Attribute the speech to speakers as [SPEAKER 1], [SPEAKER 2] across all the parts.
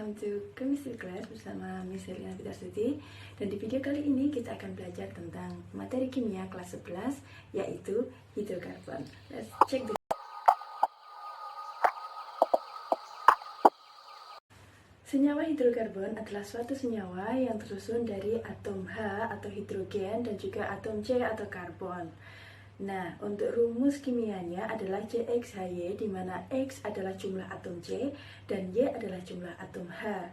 [SPEAKER 1] welcome to Chemistry Class bersama Miss Herlina Fitri. Dan di video kali ini kita akan belajar tentang materi kimia kelas 11, yaitu hidrokarbon. Let's check this. Senyawa hidrokarbon adalah suatu senyawa yang tersusun dari atom H atau hidrogen dan juga atom C atau karbon. Nah, untuk rumus kimianya adalah CXHY, di mana X adalah jumlah atom C dan Y adalah jumlah atom H.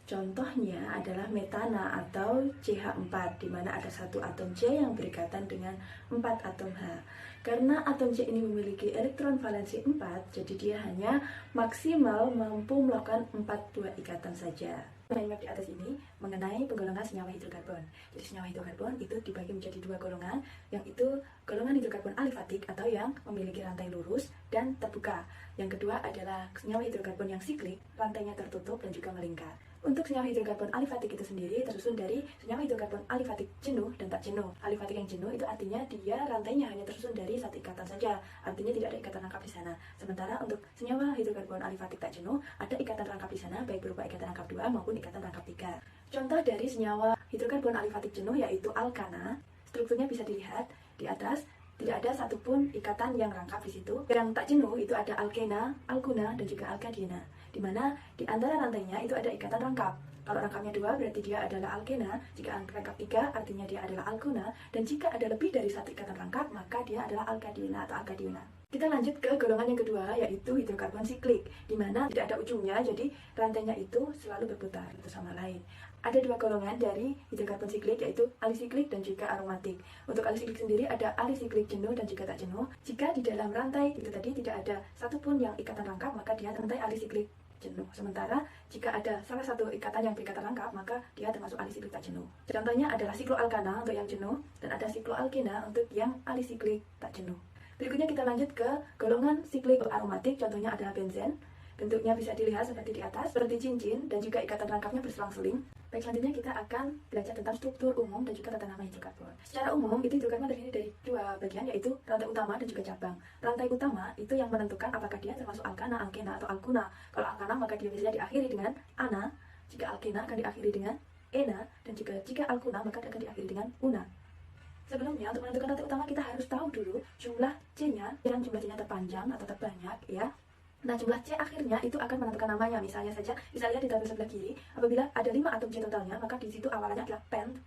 [SPEAKER 1] Contohnya adalah metana atau CH4, di mana ada satu atom C yang berikatan dengan 4 atom H. Karena atom C ini memiliki elektron valensi 4, jadi dia hanya maksimal mampu melakukan 4 buah ikatan saja. Map di atas ini mengenai penggolongan senyawa hidrokarbon. Jadi senyawa hidrokarbon itu dibagi menjadi dua golongan, yang itu golongan hidrokarbon alifatik atau yang memiliki rantai lurus dan terbuka. Yang kedua adalah senyawa hidrokarbon yang siklik, rantainya tertutup dan juga melingkar. Untuk senyawa hidrokarbon alifatik itu sendiri tersusun dari senyawa hidrokarbon alifatik jenuh dan tak jenuh. Alifatik yang jenuh itu artinya dia rantainya hanya tersusun dari satu ikatan saja, artinya tidak ada ikatan rangkap di sana. Sementara untuk senyawa hidrokarbon alifatik tak jenuh ada ikatan rangkap di sana, baik berupa ikatan rangkap 2 maupun ikatan rangkap 3. Contoh dari senyawa hidrokarbon alifatik jenuh yaitu alkana. Strukturnya bisa dilihat di atas. Tidak ada satupun ikatan yang rangkap di situ. Yang tak jenuh itu ada alkena, alkuna, dan juga alkadina, di mana di antara rantainya itu ada ikatan rangkap. Kalau rangkapnya 2 berarti dia adalah alkena, jika rangkap 3 artinya dia adalah alkuna, dan jika ada lebih dari satu ikatan rangkap maka dia adalah alkadina atau alkadina. Kita lanjut ke golongan yang kedua, yaitu hidrokarbon siklik, di mana tidak ada ujungnya, jadi rantainya itu selalu berputar satu sama lain. Ada dua golongan dari hidrokarbon siklik, yaitu alisiklik dan juga aromatik. Untuk alisiklik sendiri ada alisiklik jenuh dan juga tak jenuh. Jika di dalam rantai itu tadi tidak ada satupun yang ikatan rangkap, maka dia rantai alisiklik jenuh. Sementara jika ada salah satu ikatan yang berikatan rangkap, maka dia termasuk alisiklik tak jenuh. Contohnya adalah sikloalkana untuk yang jenuh dan ada sikloalkena untuk yang alisiklik tak jenuh. Berikutnya kita lanjut ke golongan siklik aromatik, contohnya adalah benzen. Bentuknya bisa dilihat seperti di atas, seperti cincin, dan juga ikatan rangkapnya berselang-seling. Baik, selanjutnya kita akan belajar tentang struktur umum dan juga tata nama hidrokarbon. Secara umum, itu hidrokarbon terdiri dari dua bagian, yaitu rantai utama dan juga cabang. Rantai utama itu yang menentukan apakah dia termasuk alkana, alkena, atau alkuna. Kalau alkana maka dia biasanya diakhiri dengan ana, jika alkena akan diakhiri dengan ena, dan juga jika alkuna maka dia akan diakhiri dengan una. Sebelumnya, untuk menentukan rantai utama kita harus tahu dulu jumlah C-nya, yang jumlah C-nya terpanjang atau terbanyak, ya. Nah, jumlah C akhirnya itu akan menentukan namanya. Misalnya saja, bisa lihat di tabel sebelah kiri, apabila ada 5 atom C totalnya, maka di situ awalannya adalah pent.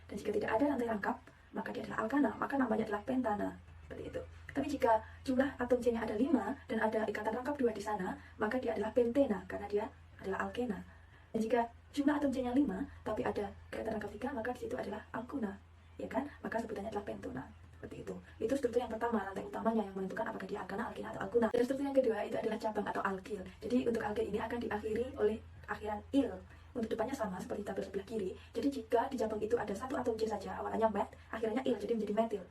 [SPEAKER 1] Dan jika tidak ada rantai rangkap, maka dia adalah alkana, maka namanya adalah pentana. Seperti itu. Tapi jika jumlah atom C-nya ada 5 dan ada ikatan rangkap 2 di sana, maka dia adalah pentena, karena dia adalah alkena. Dan jika jumlah atom C-nya 5, tapi ada ikatan rangkap 3, maka di situ adalah alkuna. Ya kan? Maka sebutannya adalah pentona. Seperti itu. Itu struktur yang pertama, rantai utamanya yang menentukan apakah dia alkana, alkena, atau alkuna. Dan struktur yang kedua itu adalah cabang atau alkil. Jadi untuk alkil ini akan diakhiri oleh akhiran il. Untuk depannya sama seperti tabel sebelah kiri. Jadi jika di cabang itu ada satu atom C saja, awalannya met, akhirnya il, jadi menjadi metil.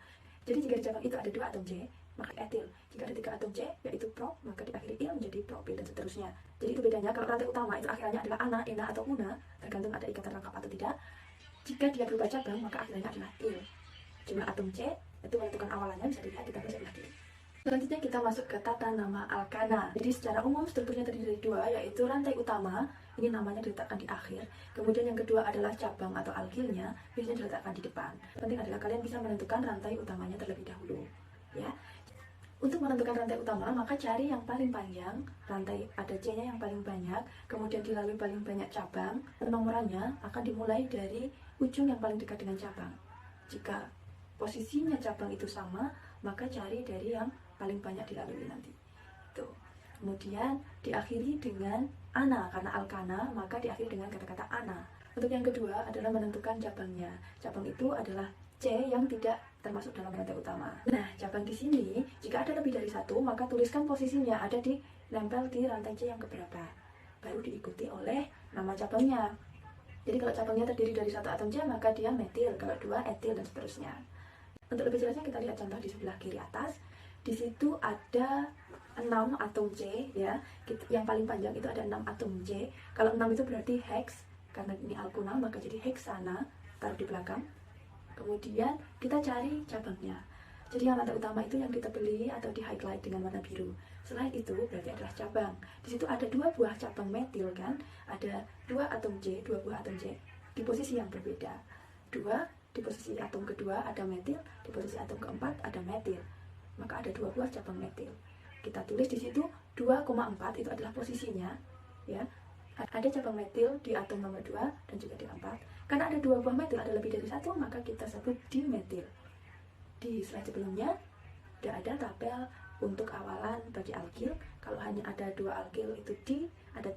[SPEAKER 1] Jadi jika di cabang itu ada 2 atom C, maka etil. Jika ada 3 atom C, yaitu prop, maka diakhiri il menjadi propil dan seterusnya. Jadi itu bedanya. Kalau rantai utama itu akhirannya adalah ana, ena, atau una, tergantung ada ikatan rangkap atau tidak. Jika dia berubah cabang, maka akhirnya adalah il. Jumlah atom C itu menentukan awalannya, bisa dilihat di tabel sebelah kiri. Selanjutnya kita masuk ke tata nama alkana. Jadi secara umum strukturnya terdiri dari 2, yaitu rantai utama, ini namanya diletakkan di akhir. Kemudian yang kedua adalah cabang atau alkilnya, biasanya diletakkan di depan. Penting adalah kalian bisa menentukan rantai utamanya terlebih dahulu, ya. Untuk menentukan rantai utama, maka cari yang paling panjang, rantai ada C-nya yang paling banyak, kemudian dilalui paling banyak cabang. Penomorannya akan dimulai dari ujung yang paling dekat dengan cabang. Jika posisinya cabang itu sama, maka cari dari yang paling banyak dilalui nanti. Tuh. Kemudian diakhiri dengan ana, karena alkana, maka diakhiri dengan kata-kata ana. Untuk yang kedua adalah menentukan cabangnya. Cabang itu adalah C yang tidak termasuk dalam rantai utama. Nah, cabang di sini, jika ada lebih dari 1, maka tuliskan posisinya ada di nempel di rantai C yang keberapa. Baru diikuti oleh nama cabangnya. Jadi kalau cabangnya terdiri dari 1 atom C, maka dia metil, kalau 2 etil, dan seterusnya. Untuk lebih jelasnya kita lihat contoh di sebelah kiri atas. Di situ ada 6 atom C, ya. Yang paling panjang itu ada 6 atom C. Kalau 6 itu berarti hex, karena ini alkuna maka jadi hexana, taruh di belakang. Kemudian kita cari cabangnya. Jadi yang rantai utama itu yang ditebeli atau di highlight dengan warna biru. Selain itu berarti adalah cabang. Di situ ada 2 buah cabang metil kan? Ada 2 atom C, 2 buah atom C di posisi yang berbeda. 2 di posisi atom kedua ada metil, di posisi atom keempat ada metil. Maka ada 2 buah cabang metil. Kita tulis di situ 2,4 itu adalah posisinya, ya. Ada cabang metil di atom nomor 2 dan juga di 4. Karena ada 2 buah metil, ada lebih dari 1, maka kita sebut dimetil. Di slide sebelumnya sudah ada tabel untuk awalan bagi alkil. Kalau hanya ada 2 alkil itu di, ada